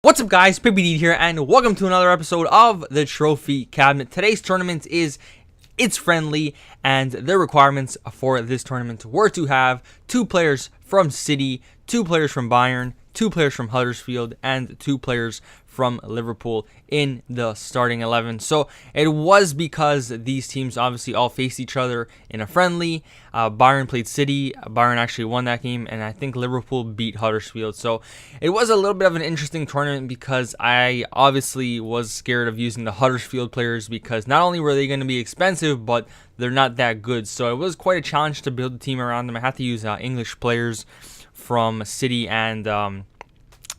What's up guys, PPD here and welcome to another episode of the Trophy Cabinet. Today's tournament it's friendly and the requirements for this tournament were to have 2 players from City, 2 players from Bayern, 2 players from Huddersfield, and 2 players from Liverpool in the starting 11. So it was because these teams obviously all faced each other in a friendly. Bayern played City. Bayern actually won that game, and I think Liverpool beat Huddersfield. So it was a little bit of an interesting tournament because I obviously was scared of using the Huddersfield players because not only were they going to be expensive, but they're not that good. So it was quite a challenge to build a team around them. I had to use English players from City and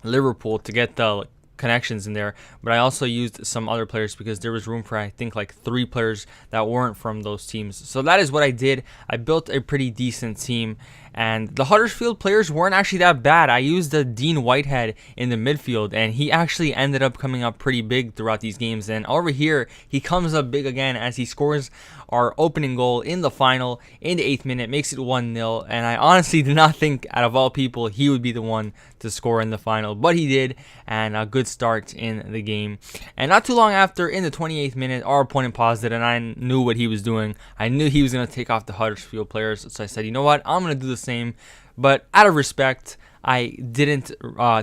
Liverpool to get the connections in there, but I also used some other players because there was room for I think like 3 players that weren't from those teams. So that is what I did. I built a pretty decent team, and the Huddersfield players weren't actually that bad. I used the Dean Whitehead in the midfield, and he actually ended up coming up pretty big throughout these games. And over here, he comes up big again as he scores our opening goal in the final in the 8th minute, makes it 1-0. And I honestly did not think, out of all people, he would be the one to score in the final, but he did, and a good start in the game. And not too long after, in the 28th minute, our opponent paused it, and I knew what he was doing. I knew he was going to take off the Huddersfield players, so I said, you know what, I'm going to do the same. But out of respect, I didn't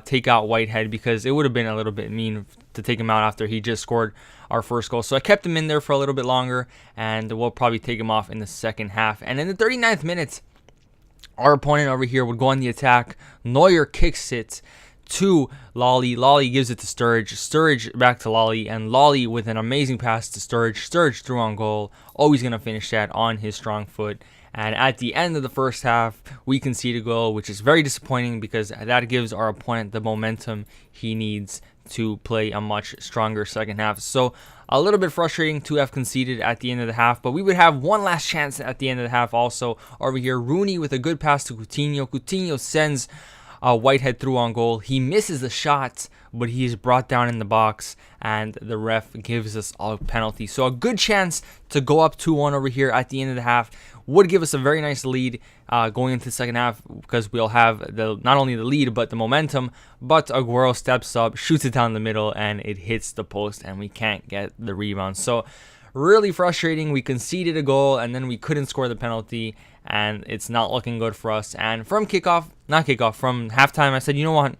take out Whitehead because it would have been a little bit mean to take him out after he just scored our first goal. So I kept him in there for a little bit longer, and we'll probably take him off in the second half. And in the 39th minute, our opponent over here would go on the attack. Neuer kicks it to Lolly. Lolly gives it to Sturridge. Sturridge back to Lolly, and Lolly with an amazing pass to Sturridge. Sturridge threw on goal. Always going to finish that on his strong foot. And at the end of the first half, we concede a goal, which is very disappointing because that gives our opponent the momentum he needs to play a much stronger second half. So a little bit frustrating to have conceded at the end of the half, but we would have one last chance at the end of the half also. Over here, Rooney with a good pass to Coutinho. Coutinho sends Whitehead through on goal. He misses the shot, but he is brought down in the box, and the ref gives us a penalty. So a good chance to go up 2-1 over here at the end of the half would give us a very nice lead going into the second half because we'll have not only the lead but the momentum. But Aguero steps up, shoots it down the middle, and it hits the post, and we can't get the rebound. So really frustrating. We conceded a goal, and then we couldn't score the penalty, and it's not looking good for us. And from from halftime, I said, you know what?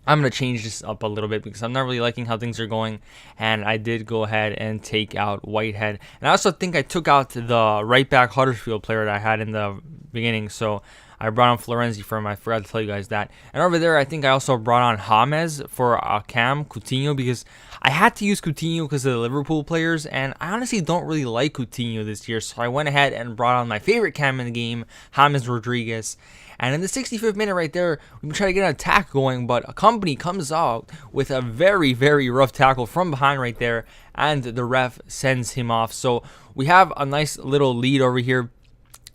I'm going to change this up a little bit because I'm not really liking how things are going. And I did go ahead and take out Whitehead. And I also think I took out the right back Huddersfield player that I had in the beginning. So I brought on Florenzi for him. I forgot to tell you guys that. And over there, I think I also brought on James for Cam Coutinho because I had to use Coutinho because of the Liverpool players. And I honestly don't really like Coutinho this year. So I went ahead and brought on my favorite Cam in the game, James Rodriguez. And in the 65th minute right there, we try to get an attack going, but a company comes out with a very, very rough tackle from behind right there, and the ref sends him off. So we have a nice little lead over here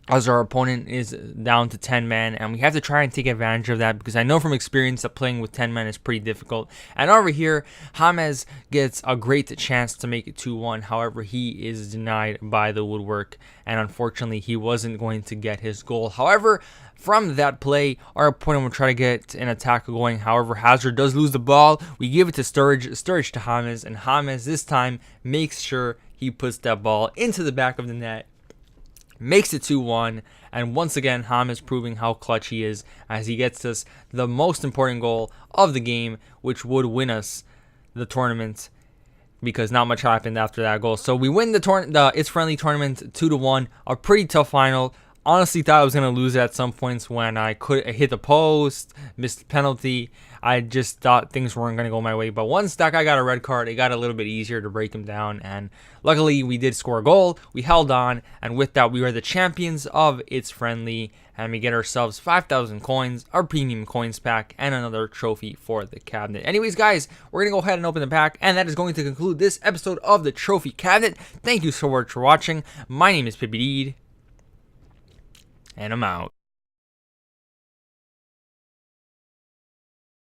as our opponent is down to 10 men, and we have to try and take advantage of that because I know from experience that playing with 10 men is pretty difficult. And over here, James gets a great chance to make it 2-1. However, he is denied by the woodwork, and unfortunately, he wasn't going to get his goal. However, from that play, our opponent will try to get an attack going. However, Hazard does lose the ball. We give it to Sturridge to James, and James this time makes sure he puts that ball into the back of the net. Makes it 2-1, and once again, James proving how clutch he is as he gets us the most important goal of the game, which would win us the tournament because not much happened after that goal. So we win the It's Friendly tournament 2-1, a pretty tough final. Honestly thought I was going to lose it at some points when I could hit the post, missed the penalty. I just thought things weren't going to go my way. But once that guy got a red card, it got a little bit easier to break him down. And luckily, we did score a goal. We held on. And with that, we are the champions of It's Friendly. And we get ourselves 5,000 coins, our premium coins pack, and another trophy for the cabinet. Anyways, guys, we're going to go ahead and open the pack. And that is going to conclude this episode of the Trophy Cabinet. Thank you so much for watching. My name is PPD. And I'm out.